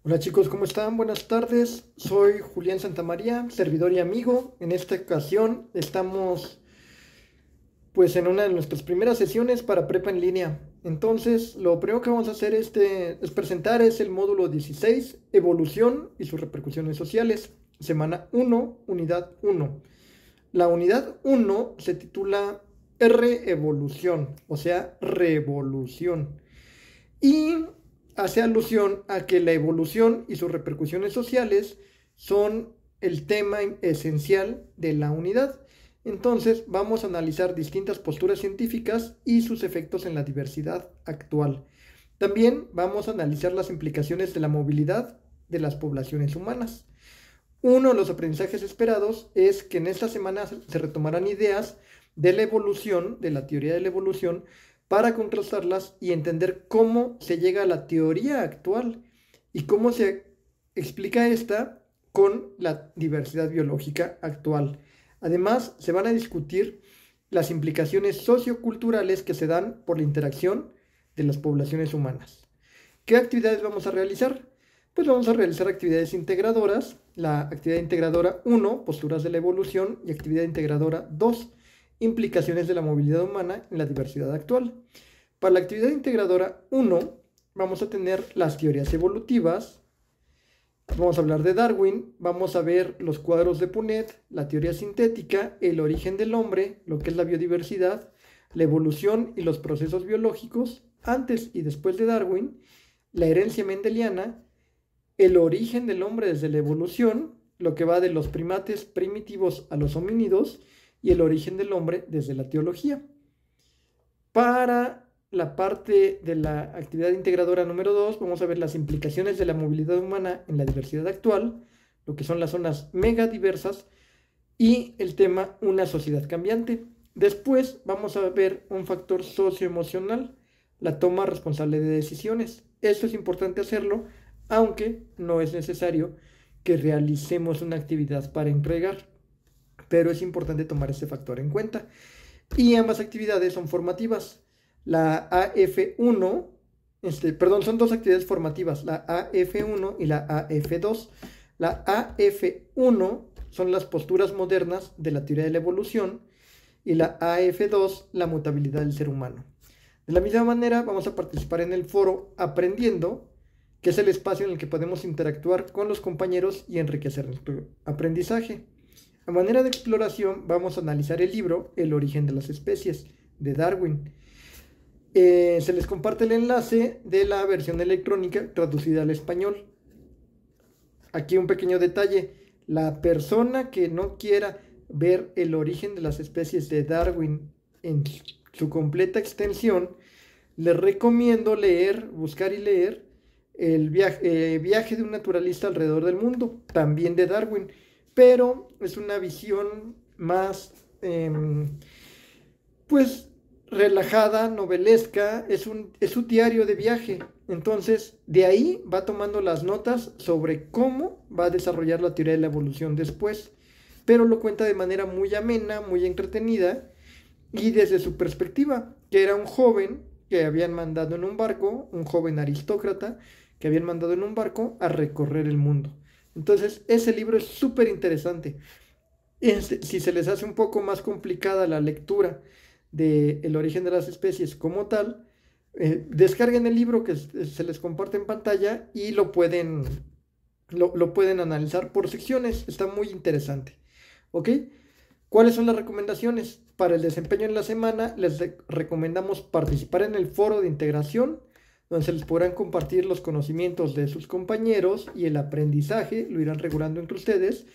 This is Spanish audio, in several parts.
Hola chicos, ¿cómo están? Buenas tardes. Soy Julián Santamaría, servidor y amigo. En esta ocasión estamos pues en una de nuestras primeras sesiones para prepa en línea. Entonces, lo primero que vamos a hacer es presentar el módulo 16, evolución y sus repercusiones sociales, semana 1, unidad 1. La unidad 1 se titula Revolución, o sea, revolución. Y hace alusión a que la evolución y sus repercusiones sociales son el tema esencial de la unidad. Entonces vamos a analizar distintas posturas científicas y sus efectos en la diversidad actual. También vamos a analizar las implicaciones de la movilidad de las poblaciones humanas. Uno de los aprendizajes esperados es que en esta semana se retomarán ideas de la evolución, de la teoría de la evolución, para contrastarlas y entender cómo se llega a la teoría actual y cómo se explica esta con la diversidad biológica actual. Además, se van a discutir las implicaciones socioculturales que se dan por la interacción de las poblaciones humanas. ¿Qué actividades vamos a realizar? Pues vamos a realizar actividades integradoras. La actividad integradora 1, posturas de la evolución, y actividad integradora 2, implicaciones de la movilidad humana en la diversidad actual. Para la actividad integradora 1, vamos a tener las teorías evolutivas, vamos a hablar de Darwin, vamos a ver los cuadros de Punnett, la teoría sintética, el origen del hombre, lo que es la biodiversidad, la evolución y los procesos biológicos, antes y después de Darwin, la herencia mendeliana, el origen del hombre desde la evolución, lo que va de los primates primitivos a los homínidos, y el origen del hombre desde la teología. Para la parte de la actividad integradora número 2, vamos a ver las implicaciones de la movilidad humana en la diversidad actual, lo que son las zonas megadiversas, y el tema una sociedad cambiante. Después vamos a ver un factor socioemocional, la toma responsable de decisiones. Esto es importante hacerlo, aunque no es necesario que realicemos una actividad para entregar, pero es importante tomar este factor en cuenta. Y ambas actividades son formativas. La AF1, son dos actividades formativas, la AF1 y la AF2. La AF1 son las posturas modernas de la teoría de la evolución y la AF2, la mutabilidad del ser humano. De la misma manera, vamos a participar en el foro Aprendiendo, que es el espacio en el que podemos interactuar con los compañeros y enriquecer nuestro aprendizaje. A manera de exploración, vamos a analizar el libro El origen de las especies, de Darwin. Se les comparte el enlace de la versión electrónica traducida al español. Aquí un pequeño detalle. La persona que no quiera ver el origen de las especies de Darwin en su completa extensión, les recomiendo leer, buscar y leer el viaje de un naturalista alrededor del mundo, también de Darwin, pero es una visión más, pues, relajada, novelesca, es su diario de viaje. Entonces, de ahí va tomando las notas sobre cómo va a desarrollar la teoría de la evolución después, pero lo cuenta de manera muy amena, muy entretenida, y desde su perspectiva, que era un joven que habían mandado en un barco, un joven aristócrata, que habían mandado en un barco a recorrer el mundo. Entonces, ese libro es súper interesante. Si se les hace un poco más complicada la lectura de El origen de las especies como tal, descarguen el libro que se les comparte en pantalla y lo pueden analizar por secciones. Está muy interesante. ¿Ok? ¿Cuáles son las recomendaciones? Para el desempeño en la semana, les recomendamos participar en el foro de integración, donde se les podrán compartir los conocimientos de sus compañeros y el aprendizaje lo irán regulando entre ustedes,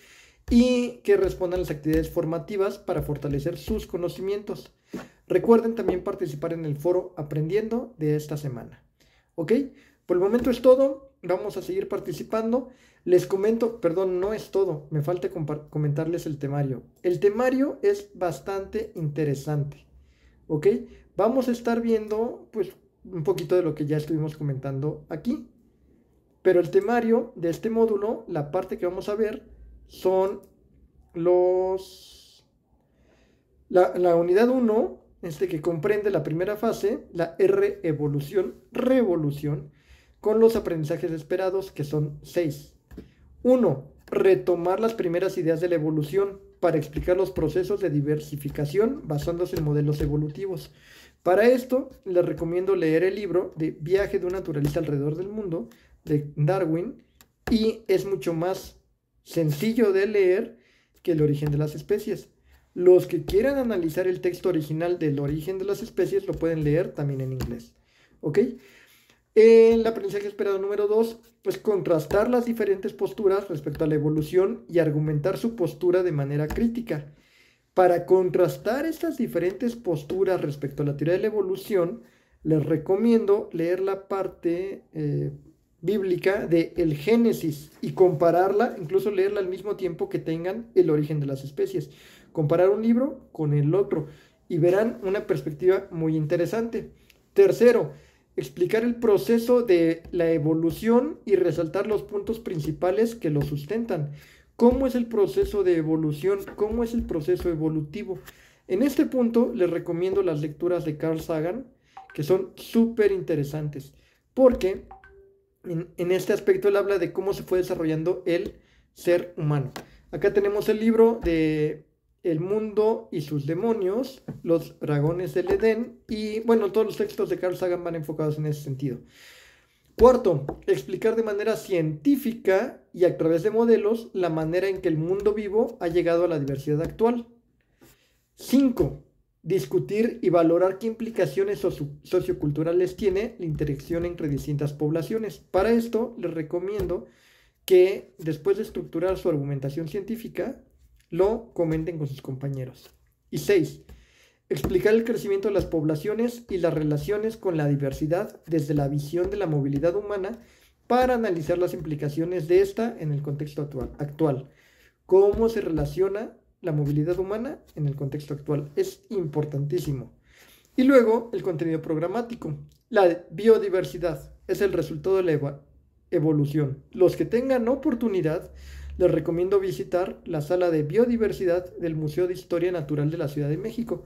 y que respondan las actividades formativas para fortalecer sus conocimientos. Recuerden también participar en el foro Aprendiendo de esta semana. ¿Ok? Por el momento es todo. Vamos a seguir participando. Les comento, perdón, no es todo. Me falta comentarles el temario. El temario es bastante interesante. ¿Ok? Vamos a estar viendo, pues, un poquito de lo que ya estuvimos comentando aquí. Pero el temario de este módulo, la parte que vamos a ver, son la unidad 1, que comprende la primera fase, la R evolución, revolución, con los aprendizajes esperados, que son 6. 1. Retomar las primeras ideas de la evolución para explicar los procesos de diversificación basándose en modelos evolutivos. Para esto, les recomiendo leer el libro de Viaje de un naturalista alrededor del mundo, de Darwin, y es mucho más sencillo de leer que El origen de las especies. Los que quieran analizar el texto original del origen de las especies lo pueden leer también en inglés. ¿Ok? El aprendizaje esperado número 2 es contrastar las diferentes posturas respecto a la evolución y argumentar su postura de manera crítica. Para contrastar estas diferentes posturas respecto a la teoría de la evolución, les recomiendo leer la parte bíblica de el Génesis y compararla, incluso leerla al mismo tiempo que tengan el origen de las especies. Comparar un libro con el otro y verán una perspectiva muy interesante. Tercero, explicar el proceso de la evolución y resaltar los puntos principales que lo sustentan. ¿Cómo es el proceso de evolución? ¿Cómo es el proceso evolutivo? En este punto les recomiendo las lecturas de Carl Sagan, que son súper interesantes, porque en este aspecto él habla de cómo se fue desarrollando el ser humano. Acá tenemos el libro de El mundo y sus demonios, Los dragones del Edén, y bueno, todos los textos de Carl Sagan van enfocados en ese sentido. Cuarto, explicar de manera científica y a través de modelos la manera en que el mundo vivo ha llegado a la diversidad actual. 5. Discutir y valorar qué implicaciones socioculturales tiene la interacción entre distintas poblaciones. Para esto, les recomiendo que después de estructurar su argumentación científica, lo comenten con sus compañeros. Y 6. Explicar el crecimiento de las poblaciones y las relaciones con la diversidad desde la visión de la movilidad humana para analizar las implicaciones de esta en el contexto actual. ¿Cómo se relaciona la movilidad humana en el contexto actual? Es importantísimo. Y luego el contenido programático. La biodiversidad es el resultado de la evolución. Los que tengan oportunidad, les recomiendo visitar la sala de biodiversidad del Museo de Historia Natural de la Ciudad de México.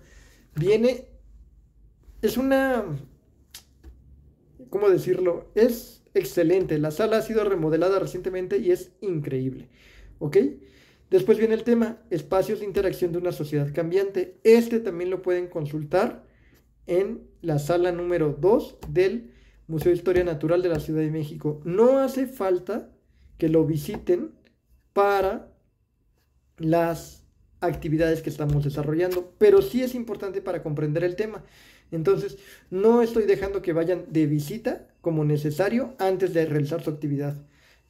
¿Cómo decirlo? Es excelente. La sala ha sido remodelada recientemente y es increíble. ¿Ok? Después viene el tema, espacios de interacción de una sociedad cambiante. Este también lo pueden consultar en la sala número 2 del Museo de Historia Natural de la Ciudad de México. No hace falta que lo visiten para las actividades que estamos desarrollando, pero sí es importante para comprender el tema. Entonces, no estoy dejando que vayan de visita como necesario antes de realizar su actividad,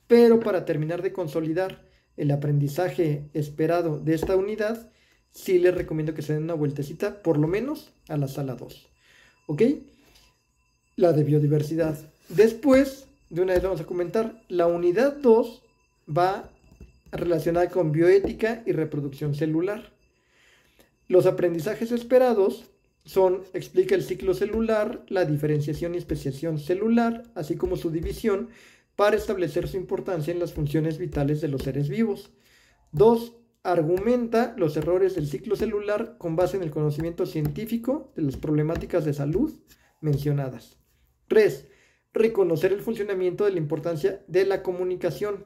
pero para terminar de consolidar el aprendizaje esperado de esta unidad, sí les recomiendo que se den una vueltecita, por lo menos a la sala 2. ¿Ok? La de biodiversidad. Después, de una vez vamos a comentar, la unidad 2 va relacionada con bioética y reproducción celular. Los aprendizajes esperados son, explica el ciclo celular, la diferenciación y especiación celular, así como su división, para establecer su importancia en las funciones vitales de los seres vivos. 2. Argumenta los errores del ciclo celular con base en el conocimiento científico de las problemáticas de salud mencionadas. 3. Reconocer el funcionamiento de la importancia de la comunicación,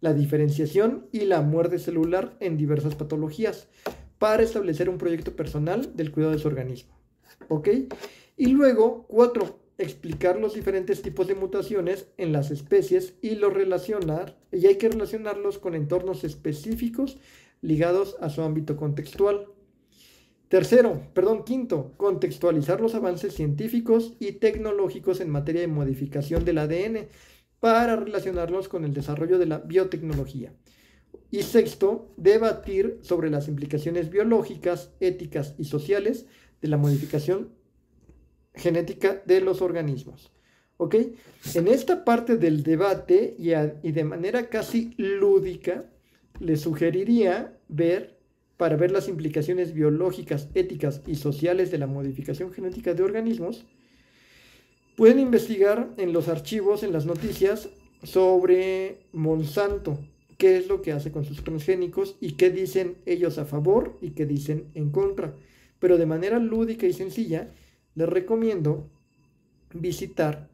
la diferenciación y la muerte celular en diversas patologías para establecer un proyecto personal del cuidado de su organismo. ¿Ok? Y luego, 4. Explicar los diferentes tipos de mutaciones en las especies y hay que relacionarlos con entornos específicos ligados a su ámbito contextual. Quinto, contextualizar los avances científicos y tecnológicos en materia de modificación del ADN para relacionarlos con el desarrollo de la biotecnología. Y sexto, debatir sobre las implicaciones biológicas, éticas y sociales de la modificación genética de los organismos. ¿Ok? En esta parte del debate y de manera casi lúdica, les sugeriría para ver las implicaciones biológicas, éticas y sociales de la modificación genética de organismos, pueden investigar en los archivos, en las noticias, sobre Monsanto, qué es lo que hace con sus transgénicos y qué dicen ellos a favor y qué dicen en contra. Pero de manera lúdica y sencilla, les recomiendo visitar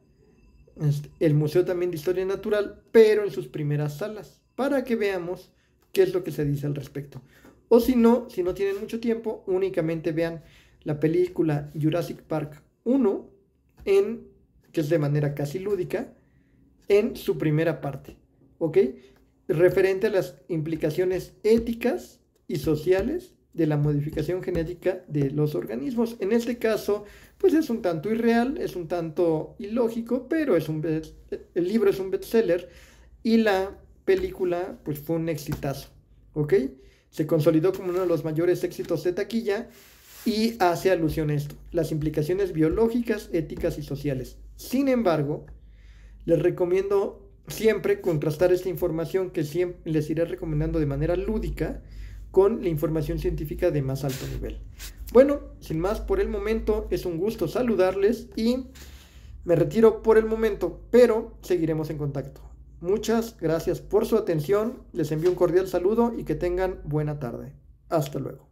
el Museo también de Historia Natural, pero en sus primeras salas, para que veamos qué es lo que se dice al respecto. O si no tienen mucho tiempo, únicamente vean la película Jurassic Park 1, que es de manera casi lúdica, en su primera parte, ¿ok? Referente a las implicaciones éticas y sociales de la modificación genética de los organismos. En este caso, pues es un tanto irreal, es un tanto ilógico, pero el libro es un bestseller y la película pues fue un exitazo, ¿ok? Se consolidó como uno de los mayores éxitos de taquilla y hace alusión a esto, las implicaciones biológicas, éticas y sociales. Sin embargo, les recomiendo siempre contrastar esta información que siempre les iré recomendando de manera lúdica con la información científica de más alto nivel. Bueno, sin más por el momento, es un gusto saludarles y me retiro por el momento, pero seguiremos en contacto. Muchas gracias por su atención, les envío un cordial saludo y que tengan buena tarde. Hasta luego.